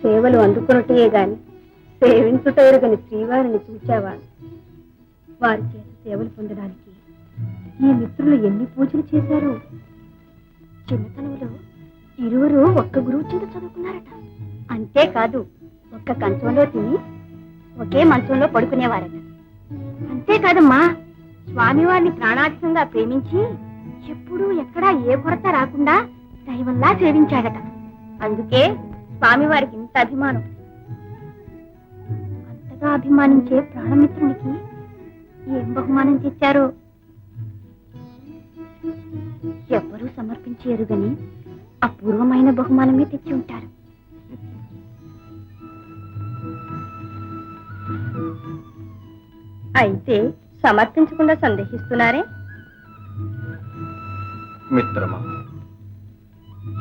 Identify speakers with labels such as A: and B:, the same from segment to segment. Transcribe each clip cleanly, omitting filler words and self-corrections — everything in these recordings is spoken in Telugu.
A: సేవలు అందుకున్నట్టే గాని సేవించుటెరుగని శ్రీవారిని చూచావా? వారి చేత సేవలు పొందడానికి ఈ మిత్రులు ఎన్ని పూజలు చేశారు. చిన్నతనంలో ఇరువురు ఒక్క గురువు చేత చదువుకున్నారట. అంతేకాదు, ఒక్క కంచంలో తిని ఒకే మంచంలో పడుకునేవారట. అంతేకాదమ్మా, స్వామివారిని ప్రాణాధికంగా ప్రేమించి ఎప్పుడూ ఎక్కడా ఏ కొరత రాకుండా దైవంలా సేవించాడట. అందుకే స్వామివారికి ఇంత అభిమానం. అంతగా అభిమానించే ప్రాణమిత్రునికి ఏం బహుమానం తెచ్చారో ఎవ్వరూ సమర్పించారు గని అపూర్వమైన బహుమానమే తెచ్చి ఉంటారు. అయితే సమర్పించకుండా సందేహిస్తున్నారే?
B: మిత్రమా,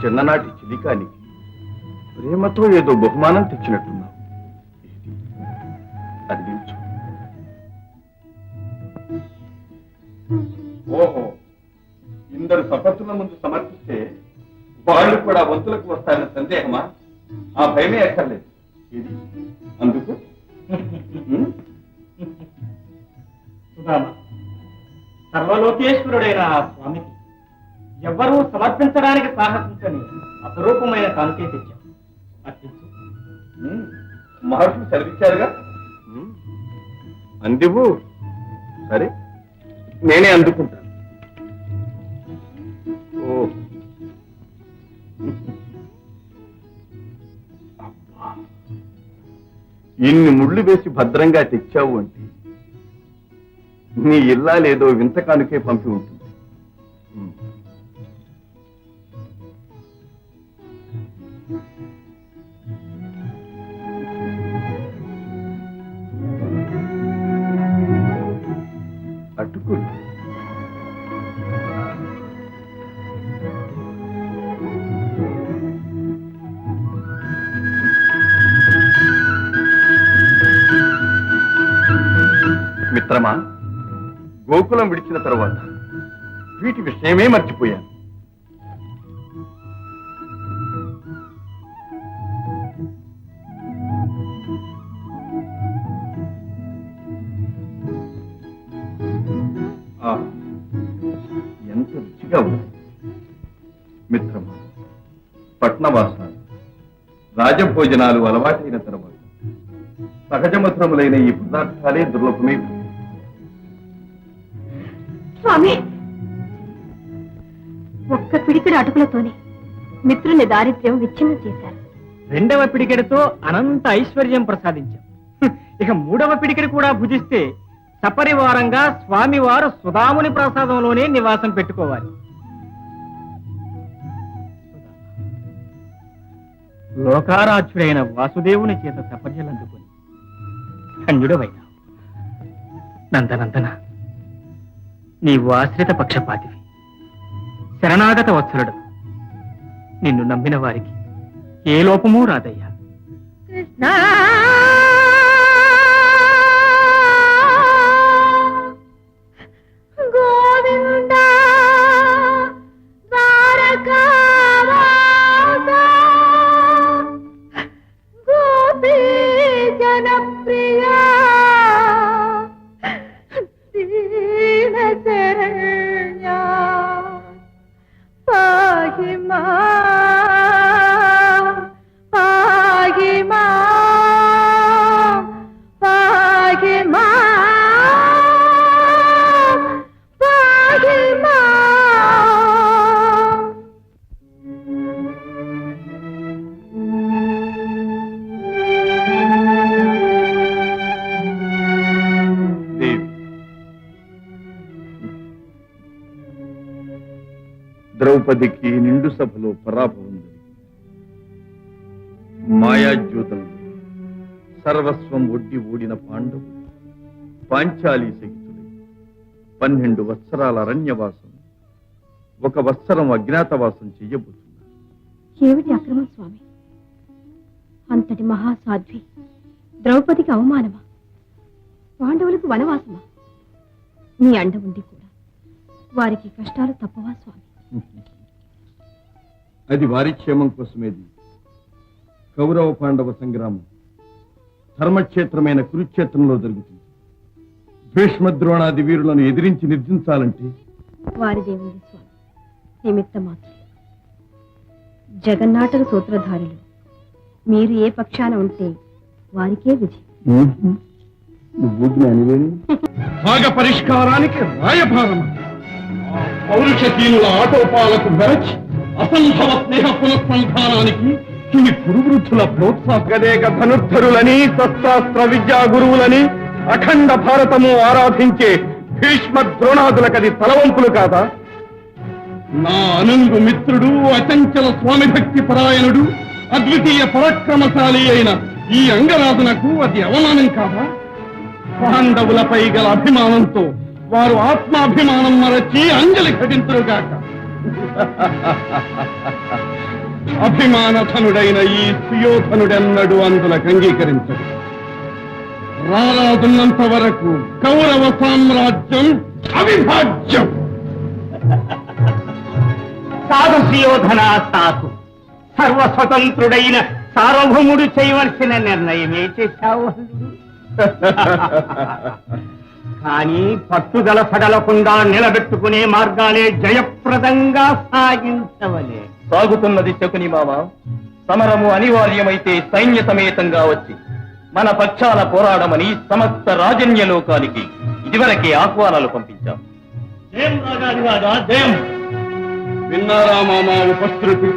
B: చిన్ననాటి చిలికానికి ప్రేమతో ఏదో బహుమానం తెచ్చినట్టున్నావు. అందించు. ఓహో, ఇందరు సపత్తుల ముందు సమర్పిస్తే వాళ్ళు కూడా వంతులకు వస్తారన్న సందేహమా? ఆ భయమే అక్కర్లేదు. ఇది అందుకు
C: సర్వలోకేశ్వరుడైన ఆ స్వామికి ఎవ్వరూ సమర్పించడానికి సాహసించని అపరూపమైన కానుకే తెచ్చాం.
B: మహర్షులు చదివించారుగా, అందివు. సరే, నేనే అందుకుంటాను. ఓ అబ్బా, ఇన్ని ముళ్ళు వేసి భద్రంగా తెచ్చావు అంటే నీ ఇల్లాలేదో వింత కానుకే పంపి ఉంటుంది. అటుకులు మిత్రమా, గోకులం విడిచిన తరువాత వీటి విషయమే మర్చిపోయాను. ఎంత రుచిగా ఉంది మిత్రమా. పట్నవాసాలు, రాజభోజనాలు అలవాటైన తర్వాత సహజమధురములైన ఈ పదార్థాలే దుర్లభమే.
A: స్వామి, ఒక్క పిడికిడి అటుకులతోనే మిత్రుని దారిద్ర్యం విచ్ఛిన్నం చేశారు.
C: రెండవ పిడికెడితో అనంత ఐశ్వర్యం ప్రసాదించాం. ఇక మూడవ పిడికెడి కూడా భుజిస్తే సపరివారంగా స్వామివారు సుధాముని ప్రసాదంలోనే నివాసం పెట్టుకోవాలి. లోకారాధ్యుడైన వాసుదేవుని చేత సపర్యలందుకొని ధన్యుడవైనా. నందనందన, నీవు ఆశ్రిత పక్షపాతివి, శరణాగత వత్సలుడు. నిన్ను నమ్మిన వారికి ఏ లోపమూ రాదయ్యా.
A: కృష్ణ గోవింద ద్వారకావాస గోవింద జనప్రియా దీన శరణ్యా పాహి మా పాహి మా పాహి మా పాహి మా.
B: దేవి, ద్రౌపదికి నిండు సభలో పరాభవం జరిగింది. మాయాజ్యోతంలో సర్వస్వం ఒడ్డి ఓడిన పాండవులు పాంచాలి సహితులై 12 వత్సరాల అరణ్యవాసం, 1 వత్సరం అజ్ఞాతవాసం చెయ్యబోతున్నారు.
A: ఏమిటి అక్రమం స్వామి? అంతటి మహాసాధ్వి ద్రౌపదికి అవమానమా? పాండవులకు వనవాసమా? నీ అండ ఉండి కూడా వారికి కష్టాలు తప్పవా స్వామి?
B: అది వారి క్షేమం కోసమేది. కౌరవ పాండవ సంగ్రామం ధర్మక్షేత్రమైన కురుక్షేత్రంలో జరుగుతుంది. భీష్మద్రోణాది వీరులను ఎదిరించి నిర్జించాలంటే
A: వారిదేవుంది స్వామి, నిమిత్త మాత్రం. జగన్నాటక సూత్రధారులు మీరు ఏ పక్షాన ఉంటే వారికే విజయం.
B: భాగ పరిష్కారానికి రాయభారం. పౌరుషహీనుల ఆటోపాలకు మెరచి అసంభవ స్నేహ పునఃసంధానానికి ఈ కురువృద్ధుల ప్రోత్సాహక ధనుర్ధరులని శస్త్రాస్త్ర విద్యా గురువులని అఖండ భారతము ఆరాధించే భీష్మ ద్రోణాదులకది తలవంపులు కాదా? నా అనంగు మిత్రుడు, అచంచల స్వామి భక్తి పరాయణుడు, అద్వితీయ పరాక్రమశాలి అయిన ఈ అంగరాజునకు అది అవమానం కాదా? పాండవులపై గల అభిమానంతో వారు ఆత్మాభిమానం మరచి అంజలి ఘటింతురుగాక. అభిమానధనుడైన ఈ సుయోధనుడెన్నడు అందులకు అంగీకరించడు. రారాజున్నంత వరకు కౌరవ సామ్రాజ్యం అవిభాజ్యం.
C: సాధు సుయోధన సాధు, సర్వస్వతంత్రుడైన సార్వభౌముడు చేయవలసిన నిర్ణయమే చేశావు. కానీ పట్టుదల సడలకుండా నిలబెట్టుకునే మార్గాలే జయప్రదంగా సాగించవలే.
D: సాగుతున్నది శకుని మామ. సమరము అనివార్యమైతే సైన్య సమేతంగా వచ్చి మన పక్షాన పోరాడమని సమస్త రాజన్య లోకానికి ఇదివరకే ఆహ్వానాలు పంపించాం.
B: విన్నారా మామా ఉపశృతి?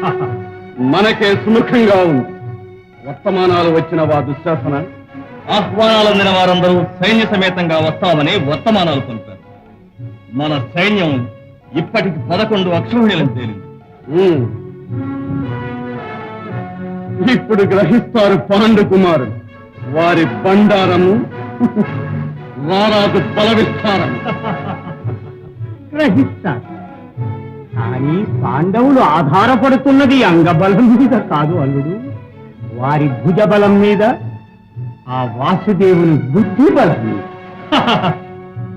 B: మనకే సుముఖంగా ఉంది. వర్తమానాలు వచ్చిన వా దుశ్శాసన?
D: ఆహ్వానాలు అందిన వారందరూ సైన్య సమేతంగా వస్తామని వర్తమానాలు పంపారు. మన సైన్యం ఇప్పటికి 11 అక్షౌహిణులను తేలింది.
B: ఇప్పుడు గ్రహిస్తారు పాండు కుమారులు వారి బండారము, రారాజు బల విస్తారము.
C: గ్రహిస్తారు. కానీ పాండవులు ఆధారపడుతున్నది అంగబలం మీద కాదు అల్లుడు, వారి భుజబలం మీద, ఆ వాసుదేవుని బుద్ధి బలం మీద.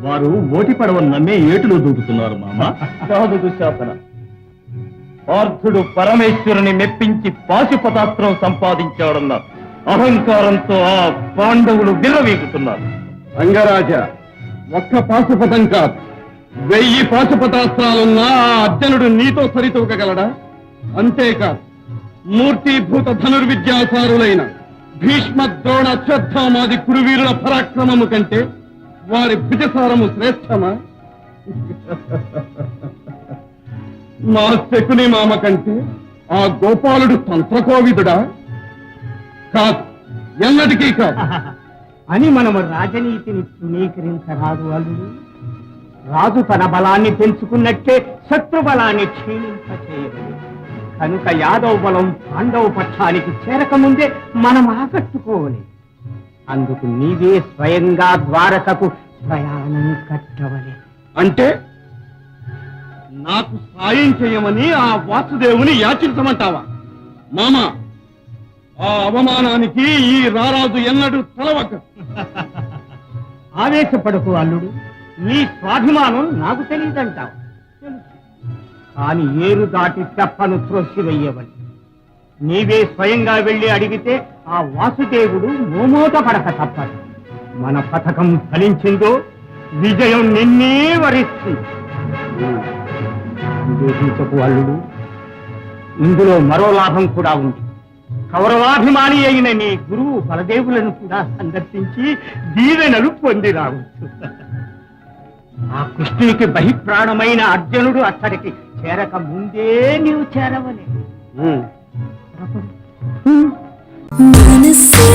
D: వారు ఓటి పడవని నమ్మే ఏటులో దూకుతున్నారు మామ. కాదు దుశ్శాసన, పార్థుడు పరమేశ్వరుని మెప్పించి పాశుపతాస్త్రం సంపాదించాడన్న అహంకారంతో ఆ పాండవులు విర్రవీగుతున్నారు.
B: అంగరాజా, ఒక్క పాశుపతం కాదు, 1000 పాశుపతాస్త్రాలున్నా ఆ అర్జునుడు నీతో సరితూగగలడా? అంతేకాదు, మూర్తిభూత ధనుర్విద్యాసారులైన భీష్మ ద్రోణ శ్రద్ధామాది కురువీరుల పరాక్రమము కంటే వారి భుజసారము శ్రేష్టమా? మా శకుని మామ కంటే ఆ గోపాలుడు తంత్రకోవిదుడా? కాదు, ఎన్నటికీ కాదు.
C: అని మనము రాజనీతిని తృణీకరించరాదు అల్లుడు. రాజు తన బలాన్ని పెంచుకున్నట్టే శత్రు బలాన్ని క్షీణింపచేయగలడు. కనుక యాదవ్ బలం పాండవ పక్షానికి చేరకముందే మనం ఆకట్టుకోవాలి. అందుకు నీవే స్వయంగా ద్వారకకు ప్రయాణం కట్టవలే.
B: అంటే నాకు సాయం చేయమని ఆ వాసుదేవుని యాచించమంటావా? మామ, ఆ అవమానానికి ఈ రారాజు ఎన్నడూ తలవక.
C: ఆవేశపడకు అల్లుడు, నీ స్వాభిమానం నాకు తెలియదంటావు. కానీ ఏరు దాటి తెప్పను త్రోసివేయవని నీవే స్వయంగా వెళ్లి అడిగితే ఆ వాసుదేవుడు మోమోట పడక తప్పదు. మన పథకం ఫలించిందో విజయం నిన్నే వరిస్తుంది. సందేహించకు అల్లుడు, ఇందులో మరో లాభం కూడా ఉంది. కౌరవాభిమాని అయిన నీ గురువు బలదేవులను కూడా సందర్శించి దీవెనలు పొంది రావచ్చు. ఆ కృష్ణునికి బహిప్రాణమైన అర్జునుడు అక్కడికి చేరక ముందే నీవు చేరవలే.
E: మనసే